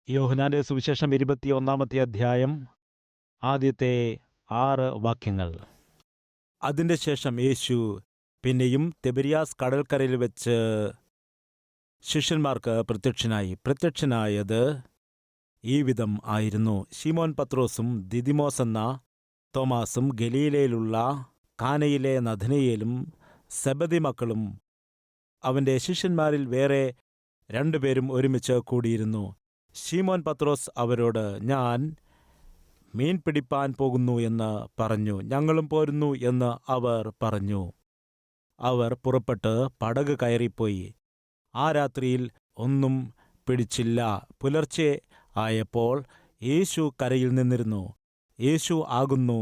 യോഹന്നാന്റെ സുവിശേഷം 21 അധ്യായം ആദ്യത്തെ 6 വാക്യങ്ങൾ. അതിൻ്റെ ശേഷം യേശു പിന്നെയും തിബരിയാസ് കടൽക്കരയിൽ വെച്ച് ശിഷ്യന്മാർക്ക് പ്രത്യക്ഷനായത് ഈ വിധം ആയിരുന്നു. ശിമോൻ പത്രോസും ദിദിമോസ് എന്ന തോമാസും ഗലീലയിലുള്ള കാനയിലെ നഥനയേലും സെബദി മക്കളും അവൻ്റെ ശിഷ്യന്മാരിൽ വേറെ 2 പേരും ഒരുമിച്ച് കൂടിയിരുന്നു. ശിമോൻ പത്രോസ് അവരോട്, ഞാൻ മീൻ പിടിപ്പാൻ പോകുന്നു എന്ന് പറഞ്ഞു. ഞങ്ങളും പോരുന്നു എന്ന് അവർ പറഞ്ഞു. അവർ പുറപ്പെട്ട് പടക് കയറിപ്പോയി. ആ രാത്രിയിൽ ഒന്നും പിടിച്ചില്ല. പുലർച്ചെ ആയപ്പോൾ യേശു കരയിൽ നിന്നിരുന്നു. യേശു ആകുന്നു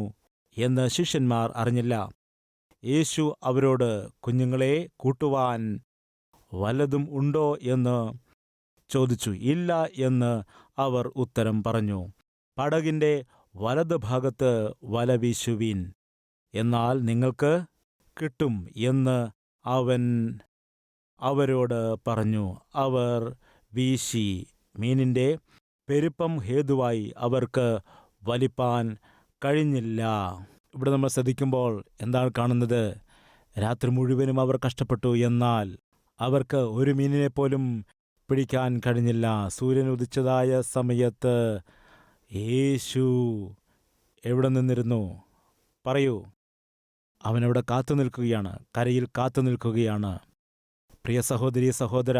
എന്ന് ശിഷ്യന്മാർ അറിഞ്ഞില്ല. യേശു അവരോട്, കുഞ്ഞുങ്ങളെ, കൂട്ടുവാൻ വല്ലതും ഉണ്ടോ എന്ന് ചോദിച്ചു. ഇല്ല എന്ന് അവർ ഉത്തരം പറഞ്ഞു. പടകിൻ്റെ വലതുഭാഗത്ത് വല വീശുവീൻ, എന്നാൽ നിങ്ങൾക്ക് കിട്ടും എന്ന് അവൻ അവരോട് പറഞ്ഞു. അവർ വീശി. മീനിൻ്റെ പെരുപ്പം ഹേതുവായി അവർക്ക് വലിപ്പാൻ കഴിഞ്ഞില്ല. ഇവിടെ നമ്മൾ ശ്രദ്ധിക്കുമ്പോൾ എന്താണ് കാണുന്നത്? രാത്രി മുഴുവനും അവർ കഷ്ടപ്പെട്ടു, എന്നാൽ അവർക്ക് ഒരു മീനിനെപ്പോലും പിടിക്കാൻ കഴിഞ്ഞില്ല. സൂര്യൻ ഉദിച്ചതായ സമയത്ത് യേശു എവിടെ നിന്നിരുന്നു? പറയൂ. അവനവിടെ കാത്തു നിൽക്കുകയാണ്, കരയിൽ കാത്തു നിൽക്കുകയാണ്. പ്രിയ സഹോദരി, സഹോദര,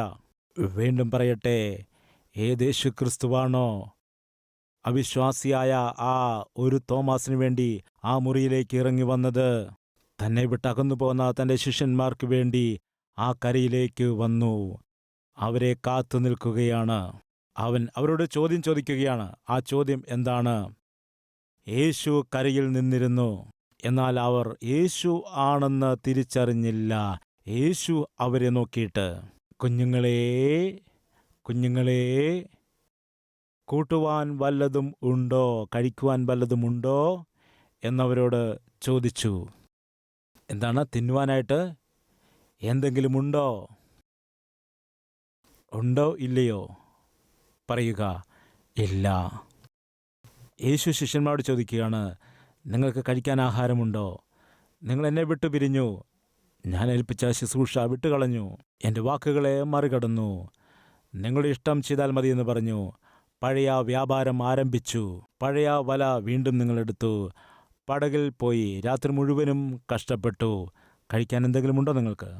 വീണ്ടും പറയട്ടെ, യേശു ക്രിസ്തുവാണോ അവിശ്വാസിയായ ആ ഒരു തോമാസിനു വേണ്ടി ആ മുറിയിലേക്ക് ഇറങ്ങി വന്നത്? തന്നെ വിട്ടകന്നു പോന്ന തൻ്റെ ശിഷ്യന്മാർക്ക് വേണ്ടി ആ കരയിലേക്ക് വന്നു. അവരെ കാത്തു നിൽക്കുകയാണ്. അവൻ അവരോട് ചോദ്യം ചോദിക്കുകയാണ്. ആ ചോദ്യം എന്താണ്? യേശു കരയിൽ നിന്നിരുന്നു, എന്നാൽ അവർ യേശു ആണെന്ന് തിരിച്ചറിഞ്ഞില്ല. യേശു അവരെ നോക്കിയിട്ട്, കുഞ്ഞുങ്ങളെ, കൂട്ടുവാൻ വല്ലതും ഉണ്ടോ, കഴിക്കുവാൻ വല്ലതും ഉണ്ടോ എന്നവരോട് ചോദിച്ചു. എന്താണ്? തിന്നുവാനായിട്ട് എന്തെങ്കിലും ഉണ്ടോ? ഇല്ലയോ? പറയുക. ഇല്ല. യേശു ശിഷ്യന്മാരോട് ചോദിക്കുകയാണ്, നിങ്ങൾക്ക് കഴിക്കാൻ ആഹാരമുണ്ടോ? നിങ്ങൾ എന്നെ വിട്ടു പിരിഞ്ഞു. ഞാൻ ഏൽപ്പിച്ച ശുശ്രൂഷ വിട്ടുകളഞ്ഞു. എൻ്റെ വാക്കുകളെ മറികടന്നു. നിങ്ങളുടെ ഇഷ്ടം ചെയ്താൽ മതിയെന്ന് പറഞ്ഞു. പഴയ വ്യാപാരം ആരംഭിച്ചു. പഴയ വല വീണ്ടും നിങ്ങളെടുത്തു. പടകിൽ പോയി രാത്രി മുഴുവനും കഷ്ടപ്പെട്ടു. കഴിക്കാൻ എന്തെങ്കിലും ഉണ്ടോ നിങ്ങൾക്ക്?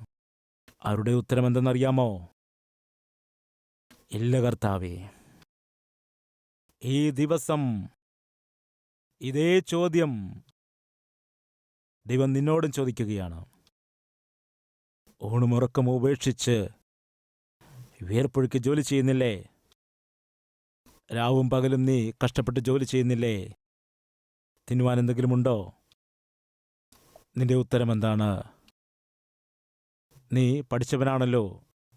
അവരുടെ ഉത്തരം എന്തെന്നറിയാമോ? ഇല്ല കർത്താവേ. ഈ ദിവസം ഇതേ ചോദ്യം ദൈവം നിന്നോടും ചോദിക്കുകയാണ്. ഊണുമുറക്കം ഉപേക്ഷിച്ച് വിയർപ്പൊഴുക്കി ജോലി ചെയ്യുന്നില്ലേ? രാവും പകലും നീ കഷ്ടപ്പെട്ട് ജോലി ചെയ്യുന്നില്ലേ? തിന്നുവാൻ എന്തെങ്കിലും ഉണ്ടോ? നിന്റെ ഉത്തരം എന്താണ്? നീ പഠിച്ചവനാണല്ലോ,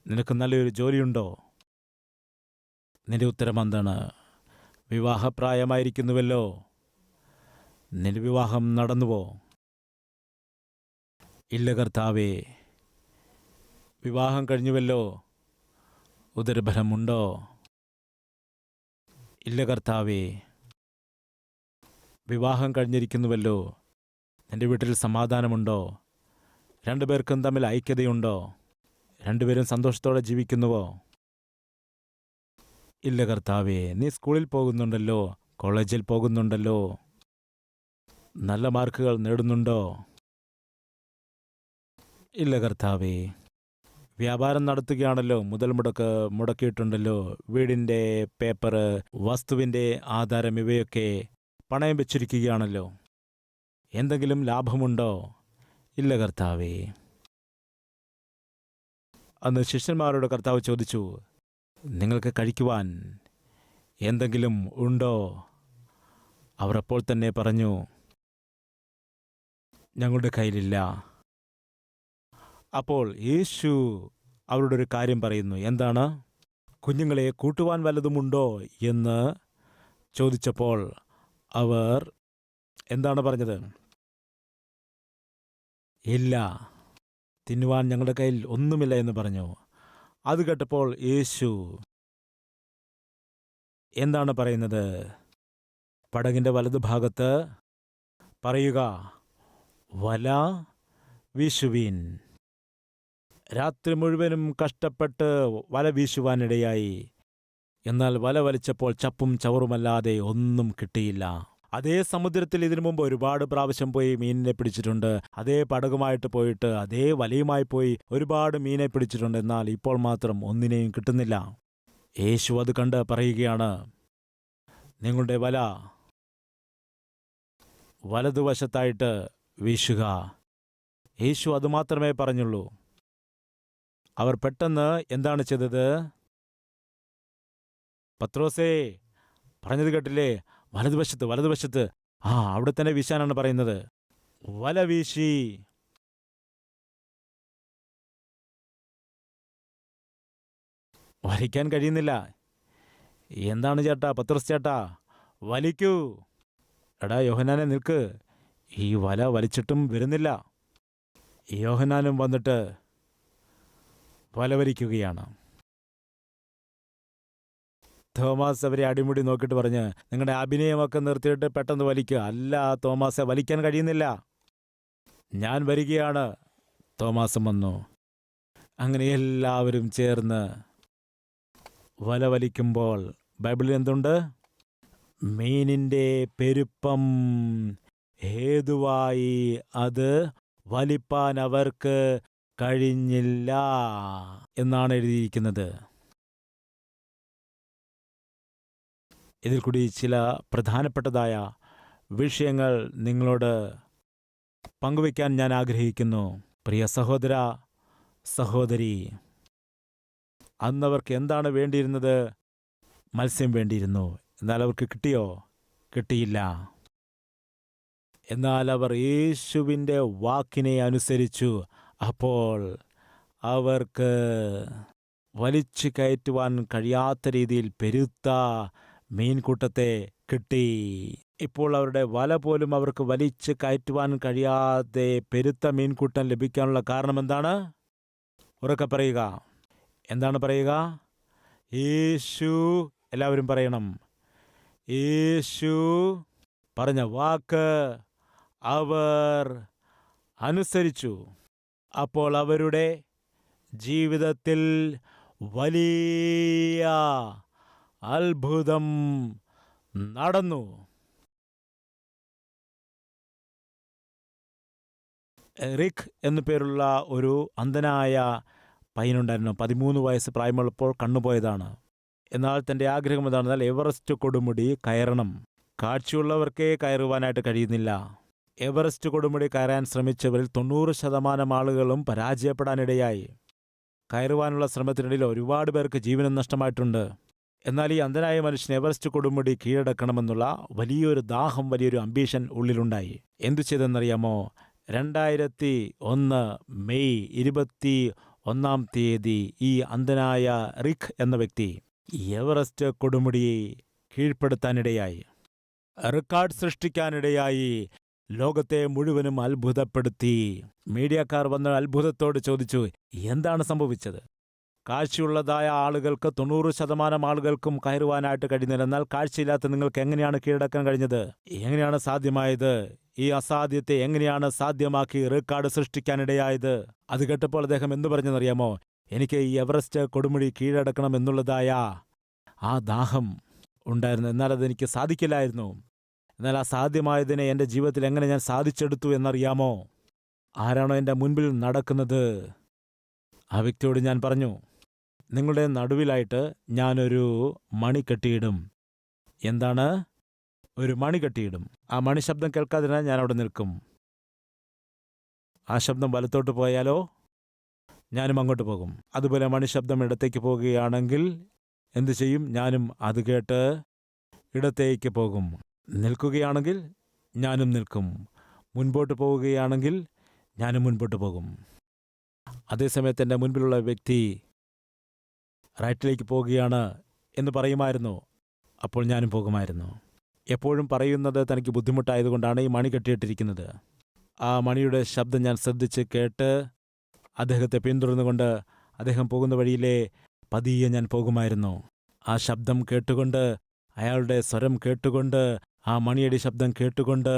നിനക്ക് നല്ലൊരു ജോലിയുണ്ടോ? നിന്റെ ഉത്തരം എന്താണ്? വിവാഹപ്രായമായിരിക്കുന്നുവല്ലോ, നിന്റെ വിവാഹം നടന്നുവോ? ഇല്ല കർത്താവേ. വിവാഹം കഴിഞ്ഞുവല്ലോ, ഉദരഫലമുണ്ടോ? ഇല്ല കർത്താവേ. വിവാഹം കഴിഞ്ഞിരിക്കുന്നുവല്ലോ, നിന്റെ വീട്ടിൽ സമാധാനമുണ്ടോ? 2 പേർക്കും തമ്മിൽ ഐക്യതയുണ്ടോ? 2 പേരും സന്തോഷത്തോടെ ജീവിക്കുന്നുവോ? ഇല്ല കർത്താവേ. നീ സ്കൂളിൽ പോകുന്നുണ്ടല്ലോ, കോളേജിൽ പോകുന്നുണ്ടല്ലോ, നല്ല മാർക്കുകൾ നേടുന്നുണ്ടോ? ഇല്ല കർത്താവേ. വ്യാപാരം നടത്തുകയാണല്ലോ, മുതൽ മുടക്കിയിട്ടുണ്ടല്ലോ, വീടിൻ്റെ പേപ്പർ, വസ്തുവിൻ്റെ ആധാരം ഇവയൊക്കെ പണയം വെച്ചിരിക്കുകയാണല്ലോ, എന്തെങ്കിലും ലാഭമുണ്ടോ? ഇല്ല കർത്താവേ. അന്ന് ശിഷ്യന്മാരോട് കർത്താവ് ചോദിച്ചു, നിങ്ങൾക്ക് കഴിക്കുവാൻ എന്തെങ്കിലും ഉണ്ടോ? അവർ അപ്പോൾ തന്നെ പറഞ്ഞു, ഞങ്ങളുടെ കയ്യിലില്ല. അപ്പോൾ യേശു അവരുടെ ഒരു കാര്യം പറയുന്നു. എന്താണ്? കുഞ്ഞുങ്ങളെ, കൂട്ടുവാൻ വല്ലതുമുണ്ടോ എന്ന് ചോദിച്ചപ്പോൾ അവർ എന്താണ് പറഞ്ഞത്? ഇല്ല, തിന്നുവാൻ ഞങ്ങളുടെ കയ്യിൽ ഒന്നുമില്ല എന്ന് പറഞ്ഞു. അത് കേട്ടപ്പോൾ യേശു എന്താണ് പറയുന്നത്? പടകിൻ്റെ വലതുഭാഗത്ത് പറയുക, വല വീശുവീൻ. രാത്രി മുഴുവനും കഷ്ടപ്പെട്ട് വല വീശുവാനിടയായി. എന്നാൽ വല വലിച്ചപ്പോൾ ചപ്പും ചവറുമല്ലാതെ ഒന്നും കിട്ടിയില്ല. അതേ സമുദ്രത്തിൽ ഇതിനു മുമ്പ് ഒരുപാട് പ്രാവശ്യം പോയി മീനിനെ പിടിച്ചിട്ടുണ്ട്. അതേ പടകുമായിട്ട് പോയിട്ട് അതേ വലയുമായി പോയി ഒരുപാട് മീനെ പിടിച്ചിട്ടുണ്ട്. എന്നാൽ ഇപ്പോൾ മാത്രം ഒന്നിനെയും കിട്ടുന്നില്ല. യേശു അത് കണ്ട് പറയുകയാണ്, നിങ്ങളുടെ വല വലതുവശത്തായിട്ട് വീശുക. യേശു അതുമാത്രമേ പറഞ്ഞുള്ളൂ. അവർ പെട്ടെന്ന് എന്താണ് ചെയ്തത്? പത്രോസേ, പറഞ്ഞത് കേട്ടില്ലേ? വലതുവശത്ത്. അവിടെ തന്നെ വീശാനാണ് പറയുന്നത്. വല വീശി. വലിക്കാൻ കഴിയുന്നില്ല. എന്താണ് ചേട്ടാ, പത്രോസ് ചേട്ടാ, വലിക്കൂ. എടാ യോഹന്നാനെ, നിൽക്ക്. ഈ വല വലിച്ചിട്ടും വരുന്നില്ല. യോഹന്നാനും വന്നിട്ട് വല വലിക്കുകയാണ്. തോമാസ് അവരെ അടിമുടി നോക്കിയിട്ട് പറഞ്ഞ്, നിങ്ങളുടെ അഭിനയമൊക്കെ നിർത്തിയിട്ട് പെട്ടെന്ന് വലിക്കുക. അല്ല തോമാസെ, വലിക്കാൻ കഴിയുന്നില്ല. ഞാൻ വരികയാണ്. തോമാസം വന്നു. അങ്ങനെ എല്ലാവരും ചേർന്ന് വല വലിക്കുമ്പോൾ ബൈബിളിൽ എന്തുണ്ട്? മീനിൻ്റെ പെരുപ്പം ഹേതുവായി അത് വലിപ്പാൻ അവർക്ക് കഴിഞ്ഞില്ല എന്നാണ് എഴുതിയിരിക്കുന്നത്. ഇതിൽ കൂടി ചില പ്രധാനപ്പെട്ടതായ വിഷയങ്ങൾ നിങ്ങളോട് പങ്കുവയ്ക്കാൻ ഞാൻ ആഗ്രഹിക്കുന്നു. പ്രിയ സഹോദര, സഹോദരി, അന്നവർക്ക് എന്താണ് വേണ്ടിയിരുന്നത്? മത്സ്യം വേണ്ടിയിരുന്നു. എന്നാൽ അവർക്ക് കിട്ടിയോ? കിട്ടിയില്ല. എന്നാൽ അവർ യേശുവിൻ്റെ വാക്കിനെ അനുസരിച്ചു. അപ്പോൾ അവർക്ക് വലിച്ചു കയറ്റുവാൻ കഴിയാത്ത രീതിയിൽ പെരുത്ത മീൻകൂട്ടത്തെ കിട്ടി. ഇപ്പോൾ അവരുടെ വല പോലും അവർക്ക് വലിച്ചു കയറ്റുവാൻ കഴിയാതെ പെരുത്ത മീൻകൂട്ടം ലഭിക്കാനുള്ള കാരണം എന്താണ്? ഉറക്കെ പറയുക. എന്താണ് പറയുക? യേശു. എല്ലാവരും പറയണം. യേശു പറഞ്ഞ വാക്ക് അവർ അനുസരിച്ചു. അപ്പോൾ അവരുടെ ജീവിതത്തിൽ വലിയ അത്ഭുതം നടന്നു. റിക് എന്നു പേരുള്ള ഒരു അന്ധനായ പയ്യനുണ്ടായിരുന്നു. 13 വയസ്സ് പ്രായമുള്ളപ്പോൾ കണ്ണുപോയതാണ്. എന്നാൽ തൻ്റെ ആഗ്രഹം എന്താണെന്നാൽ എവറസ്റ്റ് കൊടുമുടി കയറണം. കാഴ്ചയുള്ളവർക്കേ കയറുവാനായിട്ട് കഴിയുന്നില്ല. എവറസ്റ്റ് കൊടുമുടി കയറാൻ ശ്രമിച്ചവരിൽ 90% ആളുകളും പരാജയപ്പെടാനിടയായി. കയറുവാനുള്ള ശ്രമത്തിനിടയിൽ ഒരുപാട് പേർക്ക് ജീവനും നഷ്ടമായിട്ടുണ്ട്. എന്നാൽ ഈ അന്ധനായ മനുഷ്യൻ എവറസ്റ്റ് കൊടുമുടി കീഴടക്കണമെന്നുള്ള വലിയൊരു ദാഹം, വലിയൊരു അംബീഷൻ ഉള്ളിലുണ്ടായി. എന്തു ചെയ്തെന്നറിയാമോ? 2001 മെയ് 21 ഈ അന്ധനായ റിക് എന്ന വ്യക്തി എവറസ്റ്റ് കൊടുമുടിയെ കീഴ്പ്പെടുത്താനിടയായി, റെക്കോർഡ് സൃഷ്ടിക്കാനിടയായി, ലോകത്തെ മുഴുവനും അത്ഭുതപ്പെടുത്തി. മീഡിയക്കാർ വന്ന് അത്ഭുതത്തോട് ചോദിച്ചു, എന്താണ് സംഭവിച്ചത്? കാഴ്ചയുള്ളതായ ആളുകൾക്ക് 90% ആളുകൾക്കും കയറുവാനായിട്ട് കഴിയുന്നില്ല. എന്നാൽ കാഴ്ചയില്ലാത്ത നിങ്ങൾക്ക് എങ്ങനെയാണ് കീഴടക്കാൻ കഴിഞ്ഞത്? എങ്ങനെയാണ് സാധ്യമായത്? ഈ അസാധ്യത്തെ എങ്ങനെയാണ് സാധ്യമാക്കി റെക്കോർഡ് സൃഷ്ടിക്കാനിടയായത്? അത് കേട്ടപ്പോൾ അദ്ദേഹം എന്തു പറഞ്ഞെന്നറിയാമോ? എനിക്ക് ഈ എവറസ്റ്റ് കൊടുമുടി കീഴടക്കണം എന്നുള്ളതായ ആ ദാഹം ഉണ്ടായിരുന്നു. എന്നാൽ അതെനിക്ക് സാധിക്കില്ലായിരുന്നു. എന്നാൽ ആ സാധ്യമായതിനെ എൻ്റെ ജീവിതത്തിൽ എങ്ങനെ ഞാൻ സാധിച്ചെടുത്തു എന്നറിയാമോ? ആരാണോ എൻ്റെ മുൻപിൽ നടക്കുന്നത് ആ വ്യക്തിയോട് ഞാൻ പറഞ്ഞു, നിങ്ങളുടെ നടുവിലായിട്ട് ഞാനൊരു മണി കെട്ടിയിടും. എന്താണ്? ഒരു മണി കെട്ടിയിടും. ആ മണി ശബ്ദം കേൾക്കാതിരുന്നാൽ ഞാൻ അവിടെ നിൽക്കും. ആ ശബ്ദം വലത്തോട്ട് പോയാലോ ഞാനും അങ്ങോട്ട് പോകും. അതുപോലെ മണി ശബ്ദം ഇടത്തേക്ക് പോകുകയാണെങ്കിൽ എന്തു ചെയ്യും? ഞാനും അത് കേട്ട് ഇടത്തേക്ക് പോകും. നിൽക്കുകയാണെങ്കിൽ ഞാനും നിൽക്കും. മുൻപോട്ട് പോവുകയാണെങ്കിൽ ഞാനും മുൻപോട്ട് പോകും. അതേസമയത്ത് എൻ്റെ മുൻപിലുള്ള വ്യക്തി റൈറ്റിലേക്ക് പോവുകയാണ് എന്ന് പറയുമായിരുന്നു. അപ്പോൾ ഞാനും പോകുമായിരുന്നു. എപ്പോഴും പറയുന്നത് തനിക്ക് ബുദ്ധിമുട്ടായതുകൊണ്ടാണ് ഈ മണി കെട്ടിയിട്ടിരിക്കുന്നത്. ആ മണിയുടെ ശബ്ദം ഞാൻ ശ്രദ്ധിച്ച് കേട്ട് അദ്ദേഹത്തെ പിന്തുടർന്നുകൊണ്ട് അദ്ദേഹം പോകുന്ന വഴിയിലെ പതിയെ ഞാൻ പോകുമായിരുന്നു. ആ ശബ്ദം കേട്ടുകൊണ്ട് അയാളുടെ സ്വരം കേട്ടുകൊണ്ട്, ആ മണിയടി ശബ്ദം കേട്ടുകൊണ്ട്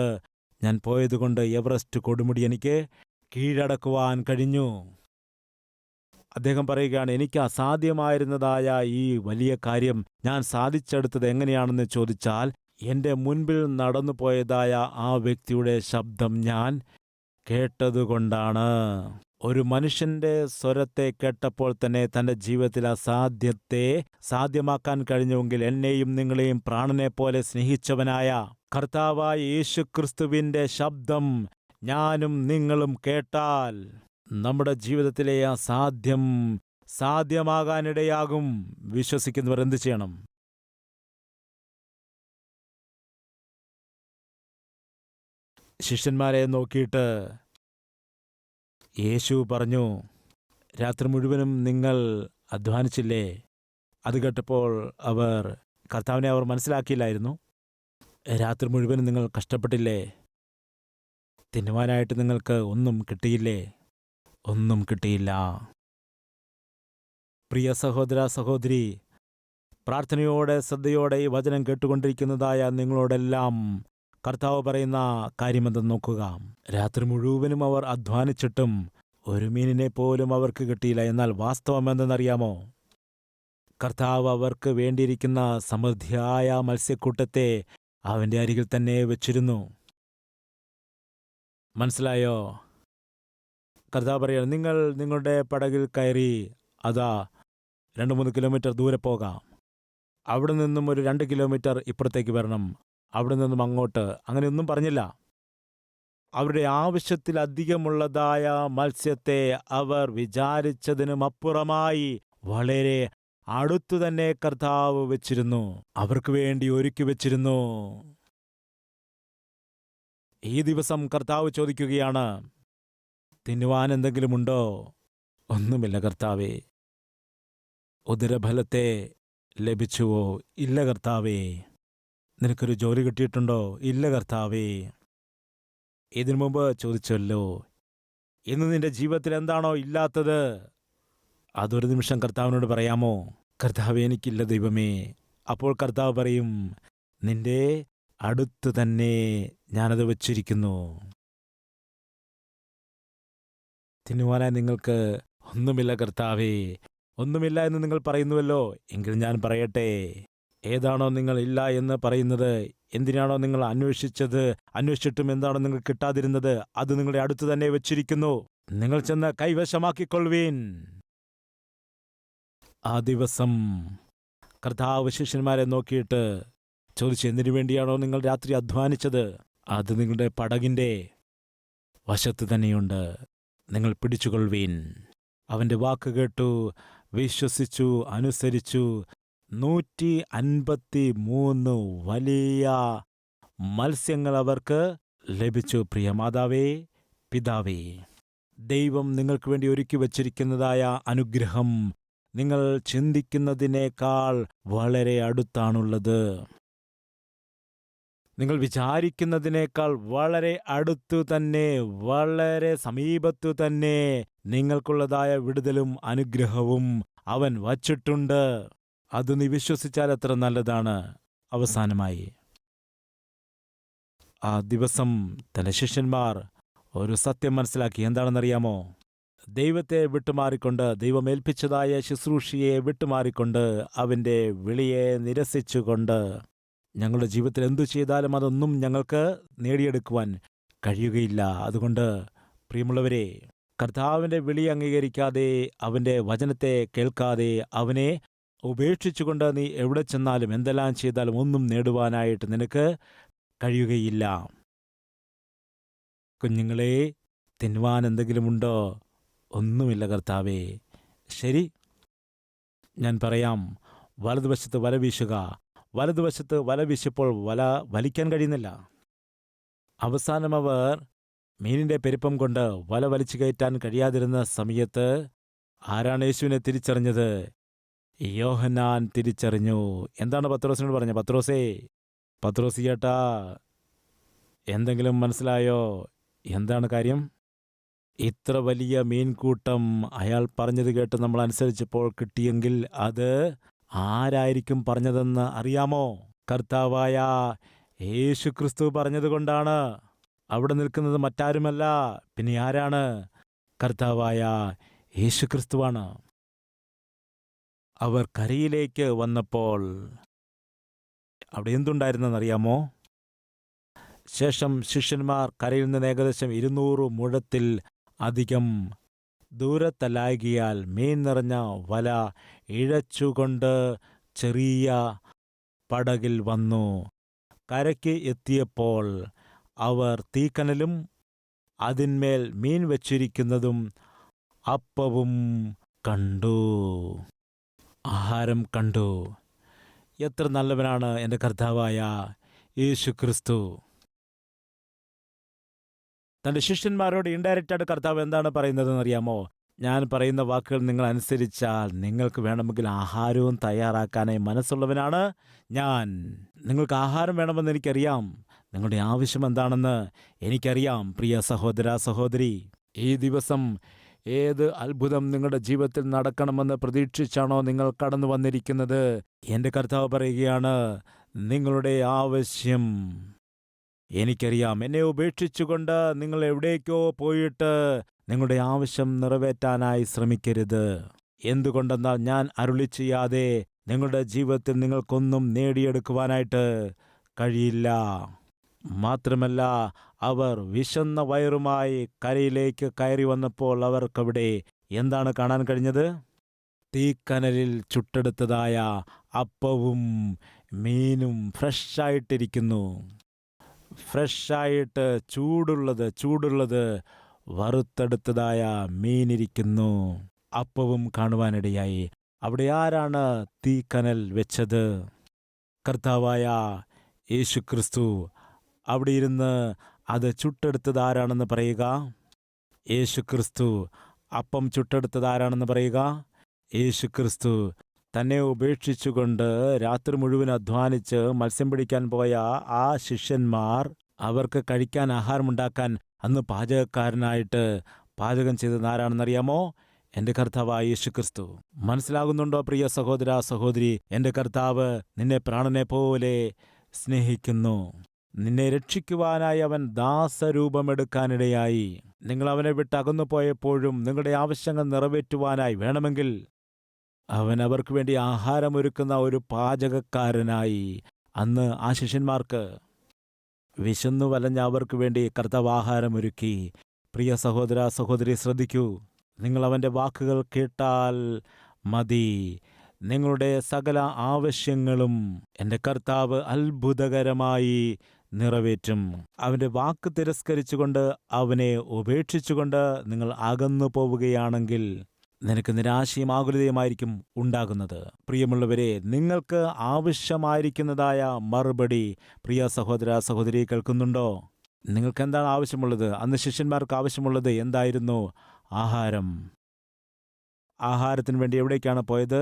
ഞാൻ പോയതുകൊണ്ട് എവറസ്റ്റ് കൊടുമുടി എനിക്ക് കീഴടക്കുവാൻ കഴിഞ്ഞു. അദ്ദേഹം പറയുകയാണ്, എനിക്ക് അസാധ്യമായിരുന്നതായ ഈ വലിയ കാര്യം ഞാൻ സാധിച്ചെടുത്തത് എങ്ങനെയാണെന്ന് ചോദിച്ചാൽ, എൻ്റെ മുൻപിൽ നടന്നു പോയതായ ആ വ്യക്തിയുടെ ശബ്ദം ഞാൻ കേട്ടതുകൊണ്ടാണ്. ഒരു മനുഷ്യന്റെ സ്വരത്തെ കേട്ടപ്പോൾ തന്നെ തൻ്റെ ജീവിതത്തിൽ അസാധ്യത്തെ സാധ്യമാക്കാൻ കഴിഞ്ഞുവെങ്കിൽ, എന്നെയും നിങ്ങളെയും പ്രാണനെ പോലെ സ്നേഹിച്ചവനായ കർത്താവായ യേശുക്രിസ്തുവിൻ്റെ ശബ്ദം ഞാനും നിങ്ങളും കേട്ടാൽ നമ്മുടെ ജീവിതത്തിലെ അസാധ്യം സാധ്യമാകാനിടയാകും. വിശ്വസിക്കുന്നവർ എന്തു ചെയ്യണം? ശിഷ്യന്മാരെ നോക്കിയിട്ട് യേശു പറഞ്ഞു, രാത്രി മുഴുവനും നിങ്ങൾ അധ്വാനിച്ചില്ലേ? അത് കേട്ടപ്പോൾ കർത്താവിനെ അവർ മനസ്സിലാക്കിയില്ലായിരുന്നു. രാത്രി മുഴുവനും നിങ്ങൾ കഷ്ടപ്പെട്ടില്ലേ? തിന്നുവാനായിട്ട് നിങ്ങൾക്ക് ഒന്നും കിട്ടിയില്ലേ? ഒന്നും കിട്ടിയില്ല. പ്രിയ സഹോദര സഹോദരി, പ്രാർത്ഥനയോടെ ശ്രദ്ധയോടെ ഈ വചനം കേട്ടുകൊണ്ടിരിക്കുന്നതായ നിങ്ങളോടെല്ലാം കർത്താവ് പറയുന്ന കാര്യമെന്തെന്ന് നോക്കുക. രാത്രി മുഴുവനും അവർ അധ്വാനിച്ചിട്ടും ഒരു മീനിനെ പോലും അവർക്ക് കിട്ടിയില്ല. എന്നാൽ വാസ്തവം എന്തെന്നറിയാമോ? കർത്താവ് അവർക്ക് വേണ്ടിയിരിക്കുന്ന സമൃദ്ധിയായ മത്സ്യക്കൂട്ടത്തെ അവൻ്റെ അരികിൽ തന്നെ വെച്ചിരുന്നു. മനസ്സിലായോ? കർത്താവ് പറയുക, നിങ്ങൾ നിങ്ങളുടെ പടകിൽ കയറി അതാ 2-3 കിലോമീറ്റർ ദൂരെ പോകാം. അവിടെ നിന്നും ഒരു 2 കിലോമീറ്റർ ഇപ്പുറത്തേക്ക് വരണം, അവിടെ നിന്നും അങ്ങോട്ട്. അങ്ങനെയൊന്നും പറഞ്ഞില്ല. അവരുടെ ആവശ്യത്തിലധികമുള്ളതായ മത്സ്യത്തെ അവർ വിചാരിച്ചതിനും അപ്പുറമായി വളരെ അടുത്തു തന്നെ കർത്താവ് വെച്ചിരുന്നു, അവർക്ക് വേണ്ടി ഒരുക്കി വെച്ചിരുന്നു. ഈ ദിവസം കർത്താവ് ചോദിക്കുകയാണ്, തിന്നുവാൻ എന്തെങ്കിലുമുണ്ടോ? ഒന്നുമില്ല കർത്താവേ. ഉദരഫലത്തെ ലഭിച്ചുവോ? ഇല്ല കർത്താവേ. നിനക്കൊരു ജോലി കിട്ടിയിട്ടുണ്ടോ? ഇല്ല കർത്താവേ. ഇതിനു മുമ്പ് ചോദിച്ചല്ലോ, ഇന്ന് നിന്റെ ജീവിതത്തിൽ എന്താണോ ഇല്ലാത്തത് അതൊരു നിമിഷം കർത്താവിനോട് പറയാമോ? കർത്താവേ, എനിക്കില്ല ദൈവമേ. അപ്പോൾ കർത്താവ് പറയും, നിന്റെ അടുത്ത് തന്നെ ഞാനത് വച്ചിരിക്കുന്നു. തിന്നുവാനായി നിങ്ങൾക്ക് ഒന്നുമില്ല കർത്താവേ, ഒന്നുമില്ല എന്ന് നിങ്ങൾ പറയുന്നുവല്ലോ. എങ്കിൽ ഞാൻ പറയട്ടെ, ഏതാണോ നിങ്ങൾ ഇല്ല എന്ന് പറയുന്നത്, എന്തിനാണോ നിങ്ങൾ അന്വേഷിച്ചിട്ടും എന്താണോ നിങ്ങൾ കിട്ടാതിരുന്നത്, അത് നിങ്ങളുടെ അടുത്ത് തന്നെ വെച്ചിരിക്കുന്നു. നിങ്ങൾ ചെന്ന് കൈവശമാക്കിക്കൊള്ളുവീൻ. ആ ദിവസം കർത്താവ് ശിഷ്യന്മാരെ നോക്കിയിട്ട് ചോദിച്ചു, എന്തിനു വേണ്ടിയാണോ നിങ്ങൾ രാത്രി അധ്വാനിച്ചത്? അത് നിങ്ങളുടെ പടകിൻ്റെ വശത്ത് തന്നെയുണ്ട്, നിങ്ങൾ പിടിച്ചുകൊള്ളുവീൻ. അവൻ്റെ വാക്ക് കേട്ടു, വിശ്വസിച്ചു, അനുസരിച്ചു. 153 വലിയ മത്സ്യങ്ങൾ അവർക്ക് ലഭിച്ചു. പ്രിയ മാതാവേ, പിതാവേ, ദൈവം നിങ്ങൾക്ക് വേണ്ടി ഒരുക്കി വച്ചിരിക്കുന്നതായ അനുഗ്രഹം നിങ്ങൾ ചിന്തിക്കുന്നതിനേക്കാൾ വളരെ അടുത്താണുള്ളത്. നിങ്ങൾ വിചാരിക്കുന്നതിനേക്കാൾ വളരെ അടുത്തു തന്നെ, വളരെ സമീപത്തു തന്നെ നിങ്ങൾക്കുള്ളതായ വിടുതലും അനുഗ്രഹവും അവൻ വച്ചിട്ടുണ്ട്. അത് നീ വിശ്വസിച്ചാൽ എത്ര നല്ലതാണ്. അവസാനമായി ആ ദിവസം തന്റെ ശിഷ്യന്മാർ ഒരു സത്യം മനസ്സിലാക്കി. എന്താണെന്നറിയാമോ? ദൈവത്തെ വിട്ടുമാറിക്കൊണ്ട്, ദൈവമേൽപ്പിച്ചതായ ശുശ്രൂഷയെ വിട്ടുമാറിക്കൊണ്ട്, അവൻ്റെ വിളിയെ നിരസിച്ചുകൊണ്ട് ഞങ്ങളുടെ ജീവിതത്തിൽ എന്തു ചെയ്താലും അതൊന്നും ഞങ്ങൾക്ക് നേടിയെടുക്കുവാൻ കഴിയുകയില്ല. അതുകൊണ്ട് പ്രിയമുള്ളവരെ, കർത്താവിൻ്റെ വിളി അംഗീകരിക്കാതെ, അവൻ്റെ വചനത്തെ കേൾക്കാതെ, അവനെ ഉപേക്ഷിച്ചുകൊണ്ട് നീ എവിടെ ചെന്നാലും എന്തെല്ലാം ചെയ്താലും ഒന്നും നേടുവാനായിട്ട് നിനക്ക് കഴിയുകയില്ല. കുഞ്ഞുങ്ങളെ, തിന്നുവാൻ എന്തെങ്കിലുമുണ്ടോ? ഒന്നുമില്ല കർത്താവേ. ശരി, ഞാൻ പറയാം, വലതുവശത്ത് വല വീശുക. വലതുവശത്ത് വല വീശിയപ്പോൾ വല വലിക്കാൻ കഴിയുന്നില്ല. അവസാനം അവർ മീനിൻ്റെ പെരുപ്പം കൊണ്ട് വല വലിച്ചു കയറ്റാൻ കഴിയാതിരുന്ന സമയത്ത് ആരാണ് യേശുവിനെ തിരിച്ചറിഞ്ഞത്? യോഹന്നാൻ തിരിച്ചറിഞ്ഞു. എന്താണ് പത്രോസിനോട് പറഞ്ഞത്? പത്രോസ് ചേട്ടാ, എന്തെങ്കിലും മനസ്സിലായോ? എന്താണ് കാര്യം? ഇത്ര വലിയ മീൻകൂട്ടം അയാൾ പറഞ്ഞത് കേട്ട് നമ്മൾ അനുസരിച്ചപ്പോൾ കിട്ടിയെങ്കിൽ അത് ആരായിരിക്കും പറഞ്ഞതെന്ന് അറിയാമോ? കർത്താവായ യേശു ക്രിസ്തു പറഞ്ഞതുകൊണ്ടാണ്. അവിടെ നിൽക്കുന്നത് മറ്റാരുമല്ല, പിന്നെ ആരാണ്? കർത്താവായ യേശു ക്രിസ്തുവാണ്. അവർ കരയിലേക്ക് വന്നപ്പോൾ അവിടെ എന്തുണ്ടായിരുന്നെന്നറിയാമോ? ശേഷം ശിഷ്യന്മാർ കരയിൽ നിന്ന് ഏകദേശം 200 മുഴത്തിൽ അധികം ദൂരത്തല്ലായകിയാൽ മീൻ നിറഞ്ഞ വല ഇഴച്ചുകൊണ്ട് ചെറിയ പടകിൽ വന്നു. കരയ്ക്ക് എത്തിയപ്പോൾ അവർ തീക്കനലും അതിന്മേൽ മീൻ വച്ചിരിക്കുന്നതും അപ്പവും കണ്ടു. ആഹാരം കണ്ടു. എത്ര നല്ലവനാണ് എൻ്റെ കർത്താവായ യേശു ക്രിസ്തു! തൻ്റെ ശിഷ്യന്മാരോട് ഇൻഡയറക്റ്റായിട്ട് കർത്താവ് എന്താണ് പറയുന്നതെന്നറിയാമോ? ഞാൻ പറയുന്ന വാക്കുകൾ നിങ്ങൾ അനുസരിച്ചാൽ നിങ്ങൾക്ക് വേണമെങ്കിൽ ആഹാരവും തയ്യാറാക്കാനായി മനസ്സുള്ളവനാണ് ഞാൻ. നിങ്ങൾക്ക് ആഹാരം വേണമെന്ന് എനിക്കറിയാം. നിങ്ങളുടെ ആവശ്യം എന്താണെന്ന് എനിക്കറിയാം. പ്രിയ സഹോദര, സഹോദരി, ഈ ദിവസം ഏത് അത്ഭുതം നിങ്ങളുടെ ജീവിതത്തിൽ നടക്കണമെന്ന് പ്രതീക്ഷിച്ചാണോ നിങ്ങൾ കടന്നു വന്നിരിക്കുന്നത്? എൻ്റെ കർത്താവ് പറയുകയാണ്, നിങ്ങളുടെ ആവശ്യം എനിക്കറിയാം. എന്നെ ഉപേക്ഷിച്ചുകൊണ്ട് നിങ്ങൾ എവിടേക്കോ പോയിട്ട് നിങ്ങളുടെ ആവശ്യം നിറവേറ്റാനായി ശ്രമിക്കരുത്. എന്തുകൊണ്ടെന്നാൽ ഞാൻ അരുളി ചെയ്യാതെ നിങ്ങളുടെ ജീവിതത്തിൽ നിങ്ങൾക്കൊന്നും നേടിയെടുക്കുവാനായിട്ട് കഴിയില്ല. മാത്രമല്ല, അവർ വിശന്ന വയറുമായി കരയിലേക്ക് കയറി വന്നപ്പോൾ അവർക്കവിടെ എന്താണ് കാണാൻ കഴിഞ്ഞത്? തീക്കനലിൽ ചുട്ടെടുത്തതായ അപ്പവും മീനും ഫ്രഷായിട്ടിരിക്കുന്നു. ഫ്രഷായിട്ട് ചൂടുള്ളത് വറുത്തെടുത്തതായ മീനിരിക്കുന്നു. അപ്പവും കാണുവാനിടയായി. അവിടെ ആരാണ് തീക്കനൽ വെച്ചത്? കർത്താവായ യേശു ക്രിസ്തു. അവിടെ ഇരുന്ന് അത് ചുട്ടെടുത്തത് ആരാണെന്ന് പറയുക? യേശു ക്രിസ്തു. അപ്പം ചുട്ടെടുത്തത് ആരാണെന്ന് പറയുക? യേശു ക്രിസ്തു. തന്നെ ഉപേക്ഷിച്ചുകൊണ്ട് രാത്രി മുഴുവൻ അധ്വാനിച്ച് മത്സ്യം പിടിക്കാൻ പോയ ആ ശിഷ്യന്മാർ, അവർക്ക് കഴിക്കാൻ ആഹാരമുണ്ടാക്കാൻ അന്ന് പാചകക്കാരനായിട്ട് പാചകം ചെയ്തത് ആരാണെന്നറിയാമോ? എൻ്റെ കർത്താവായ യേശു ക്രിസ്തു. മനസ്സിലാകുന്നുണ്ടോ പ്രിയ സഹോദര, സഹോദരി? എൻ്റെ കർത്താവ് നിന്നെ പ്രാണനെ പോലെ സ്നേഹിക്കുന്നു. നിന്നെ രക്ഷിക്കുവാനായി അവൻ ദാസരൂപമെടുക്കാനിടയായി. നിങ്ങൾ അവനെ വിട്ട് അകന്നു പോയപ്പോഴും നിങ്ങളുടെ ആവശ്യങ്ങൾ നിറവേറ്റുവാനായി വേണമെങ്കിൽ അവൻ അവർക്ക് വേണ്ടി ആഹാരമൊരുക്കുന്ന ഒരു പാചകക്കാരനായി അന്ന് ആ ശിഷ്യന്മാർക്ക് വിശന്നു വലഞ്ഞ അവർക്ക് വേണ്ടി കർത്താവ് ആഹാരമൊരുക്കി. പ്രിയ സഹോദര, സഹോദരി, ശ്രദ്ധിക്കൂ. നിങ്ങൾ അവൻ്റെ വാക്കുകൾ കേട്ടാൽ മതി. നിങ്ങളുടെ സകല ആവശ്യങ്ങളും എൻ്റെ കർത്താവ് അത്ഭുതകരമായി നിറവേറ്റും. അവൻ്റെ വാക്ക് തിരസ്കരിച്ചുകൊണ്ട് അവനെ ഉപേക്ഷിച്ചുകൊണ്ട് നിങ്ങൾ അകന്നു പോവുകയാണെങ്കിൽ നിനക്ക് നിരാശയും ആകുലതയുമായിരിക്കും ഉണ്ടാകുന്നത്. പ്രിയമുള്ളവരെ, നിങ്ങൾക്ക് ആവശ്യമായിരിക്കുന്നതായ മറുപടി പ്രിയ സഹോദര, സഹോദരി, കേൾക്കുന്നുണ്ടോ? നിങ്ങൾക്ക് എന്താണ് ആവശ്യമുള്ളത്? അന്ന് ശിഷ്യന്മാർക്ക് ആവശ്യമുള്ളത് എന്തായിരുന്നു? ആഹാരം. ആഹാരത്തിന് വേണ്ടി എവിടേക്കാണ് പോയത്?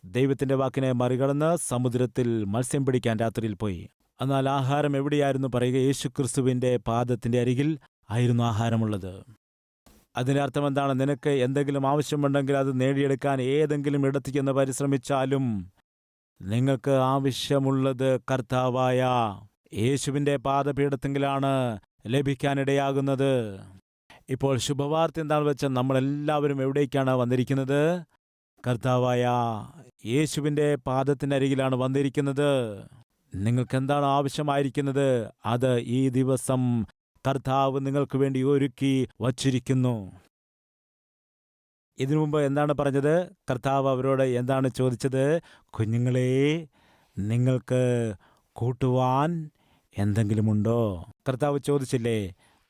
ദൈവത്തിൻ്റെ വാക്കിനെ മറികടന്ന് സമുദ്രത്തിൽ മത്സ്യം പിടിക്കാൻ രാത്രിയിൽ പോയി. എന്നാൽ ആഹാരം എവിടെയായിരുന്നു പറയുക? യേശുക്രിസ്തുവിൻ്റെ പാദത്തിൻ്റെ അരികിൽ ആയിരുന്നു ആഹാരമുള്ളത്. അതിൻ്റെ അർത്ഥം എന്താണ്? നിനക്ക് എന്തെങ്കിലും ആവശ്യമുണ്ടെങ്കിൽ അത് നേടിയെടുക്കാൻ ഏതെങ്കിലും ഇടത്ത് ചെന്ന് പരിശ്രമിച്ചാലും നിങ്ങൾക്ക് ആവശ്യമുള്ളത് കർത്താവായ യേശുവിൻ്റെ പാദപീഠത്തെങ്കിലാണ് ലഭിക്കാനിടയാകുന്നത്. ഇപ്പോൾ ശുഭവാർത്ത എന്താണെന്ന് വെച്ചാൽ നമ്മളെല്ലാവരും എവിടേക്കാണ് വന്നിരിക്കുന്നത്? കർത്താവായ യേശുവിൻ്റെ പാദത്തിനരികിലാണ് വന്നിരിക്കുന്നത്. നിങ്ങൾക്കെന്താണ് ആവശ്യമായിരിക്കുന്നത്? അത് ഈ ദിവസം കർത്താവ് നിങ്ങൾക്ക് വേണ്ടി ഒരുക്കി വച്ചിരിക്കുന്നു. ഇതിനു മുമ്പ് എന്താണ് പറഞ്ഞത്? കർത്താവ് അവരോട് എന്താണ് ചോദിച്ചത്? കുഞ്ഞുങ്ങളെ, നിങ്ങൾക്ക് കൂട്ടുവാൻ എന്തെങ്കിലുമുണ്ടോ? കർത്താവ് ചോദിച്ചില്ലേ?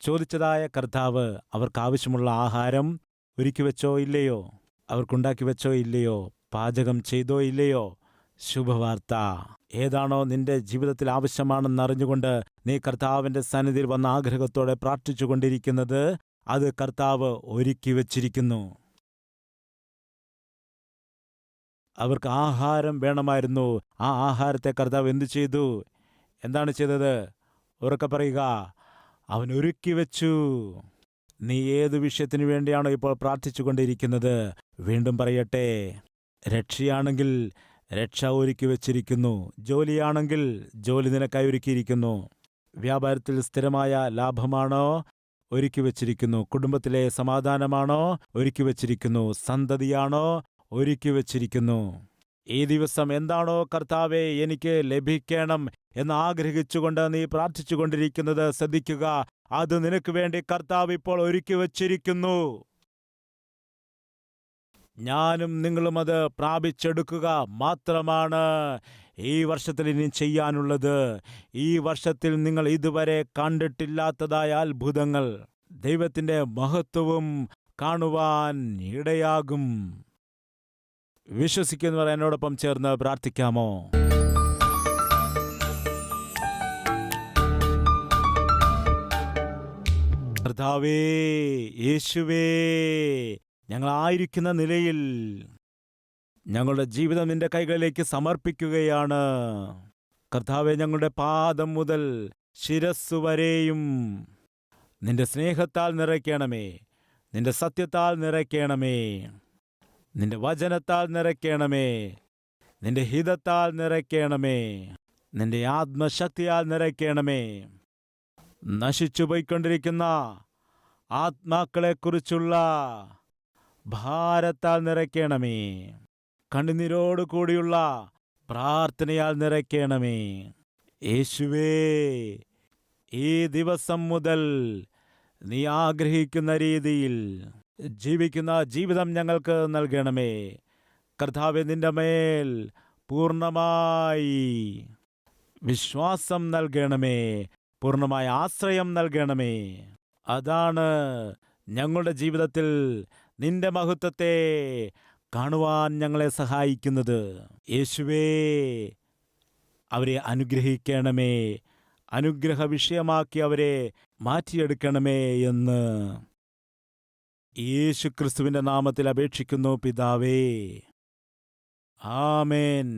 ചോദിച്ചതായ കർത്താവ് അവർക്ക് ആവശ്യമുള്ള ആഹാരം ഒരുക്കി വെച്ചോ ഇല്ലയോ? അവർക്കുണ്ടാക്കി വെച്ചോ ഇല്ലയോ? പാചകം ചെയ്തോ ഇല്ലയോ? ശുഭവാർത്ത ഏതാണോ നിന്റെ ജീവിതത്തിൽ ആവശ്യമാണെന്നറിഞ്ഞുകൊണ്ട് നീ കർത്താവിൻ്റെ സന്നിധിയിൽ വന്ന ആഗ്രഹത്തോടെ പ്രാർത്ഥിച്ചു കൊണ്ടിരിക്കുന്നത്, അത് കർത്താവ് ഒരുക്കി വച്ചിരിക്കുന്നു. അവർക്ക് ആഹാരം വേണമായിരുന്നു. ആ ആഹാരത്തെ കർത്താവ് എന്തു ചെയ്തു? എന്താണ് ചെയ്തത്? ഉറക്കെ പറയുക. അവൻ ഒരുക്കി വെച്ചു. നീ ഏതു വിഷയത്തിനു വേണ്ടിയാണോ ഇപ്പോൾ പ്രാർത്ഥിച്ചു കൊണ്ടിരിക്കുന്നത്? വീണ്ടും പറയട്ടെ, രക്ഷയാണെങ്കിൽ രക്ഷ ഒരുക്കി വച്ചിരിക്കുന്നു. ജോലിയാണെങ്കിൽ ജോലി നിനക്കായി ഒരുക്കിയിരിക്കുന്നു. വ്യാപാരത്തിൽ സ്ഥിരമായ ലാഭമാണോ? ഒരുക്കി വച്ചിരിക്കുന്നു. കുടുംബത്തിലെ സമാധാനമാണോ? ഒരുക്കി വച്ചിരിക്കുന്നു. സന്തതിയാണോ? ഒരുക്കി വച്ചിരിക്കുന്നു. ഈ ദിവസം എന്താണോ കർത്താവേ എനിക്ക് ലഭിക്കണം എന്ന് ആഗ്രഹിച്ചുകൊണ്ട് നീ പ്രാർത്ഥിച്ചുകൊണ്ടിരിക്കുന്നത് ശ്രദ്ധിക്കുക. അത് നിനക്ക് വേണ്ടി കർത്താവ് ഇപ്പോൾ ഒരുക്കി വച്ചിരിക്കുന്നു. ഞാനും നിങ്ങളും അത് പ്രാപിച്ചെടുക്കുക മാത്രമാണ് ഈ വർഷത്തിൽ ഇനി ചെയ്യാനുള്ളത്. ഈ വർഷത്തിൽ നിങ്ങൾ ഇതുവരെ കണ്ടിട്ടില്ലാത്തതായ അത്ഭുതങ്ങൾ, ദൈവത്തിൻ്റെ മഹത്വവും കാണുവാൻ ഇടയാകും. വിശ്വസിക്കുന്നവർ എന്നോടൊപ്പം ചേർന്ന് പ്രാർത്ഥിക്കാമോ? കർത്താവേ, യേശുവേ, ഞങ്ങളായിരിക്കുന്ന നിലയിൽ ഞങ്ങളുടെ ജീവിതം നിന്റെ കൈകളിലേക്ക് സമർപ്പിക്കുകയാണ്. കർത്താവേ, ഞങ്ങളുടെ പാദം മുതൽ ശിരസ്സു വരെയും നിന്റെ സ്നേഹത്താൽ നിറയ്ക്കണമേ, നിന്റെ സത്യത്താൽ നിറയ്ക്കണമേ, നിന്റെ വചനത്താൽ നിറയ്ക്കണമേ, നിന്റെ ഹിതത്താൽ നിറയ്ക്കണമേ, നിന്റെ ആത്മശക്തിയാൽ നിറയ്ക്കണമേ. നശിച്ചുപോയിക്കൊണ്ടിരിക്കുന്ന ആത്മാക്കളെക്കുറിച്ചുള്ള ഭാരത്താൽ നിറയ്ക്കണമേ, കണ്ണുനീരോടുകൂടിയുള്ള പ്രാർത്ഥനയാൽ നിറയ്ക്കണമേ. യേശുവേ, ഈ ദിവസം മുതൽ നീ ആഗ്രഹിക്കുന്ന രീതിയിൽ ജീവിക്കുന്ന ജീവിതം ഞങ്ങൾക്ക് നൽകണമേ. കർത്താവേ, നിന്റെ മേൽ പൂർണ്ണമായി വിശ്വാസം നൽകണമേ, പൂർണ്ണമായ ആശ്രയം നൽകണമേ. അതാണ് ഞങ്ങളുടെ ജീവിതത്തിൽ നിന്റെ മഹത്വത്തെ കാണുവാൻ ഞങ്ങളെ സഹായിക്കുന്നത്. യേശുവേ, അവരെ അനുഗ്രഹിക്കണമേ, അനുഗ്രഹ വിഷയമാക്കി അവരെ മാറ്റിയെടുക്കണമേ എന്ന് യേശുക്രിസ്തുവിന്റെ നാമത്തിൽ അപേക്ഷിക്കുന്നു പിതാവേ. ആമേൻ.